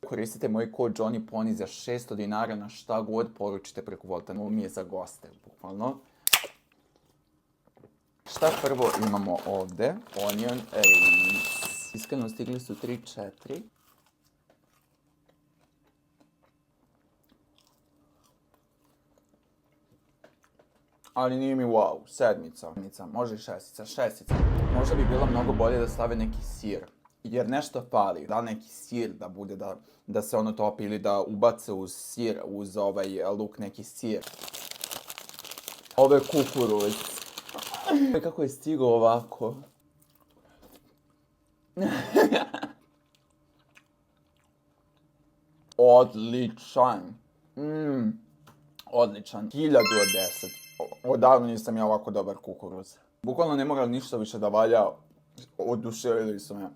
Koristite moj kod JohnnyPony za 600 dinara na šta god poručite preko Volta. Ovo mi je za goste, bukvalno. Šta prvo imamo ovde? Onion rings. Iskreno stigli su 3-4. Ali nije mi wow, sedmica. Može i šestica. Možda bi bilo mnogo bolje da stave neki sir. Jer nešto fali. Da li neki sir da bude, da se ono topi ili da ubace uz sir, uz ovaj luk neki sir. Ovo je kukuruz. Kako je stigao ovako? Odličan. Odličan. 1000 od 10. Odavno nisam ja ovako dobar kukuruz. Bukvalno ne mora ništa više da valja. Oduševili su me.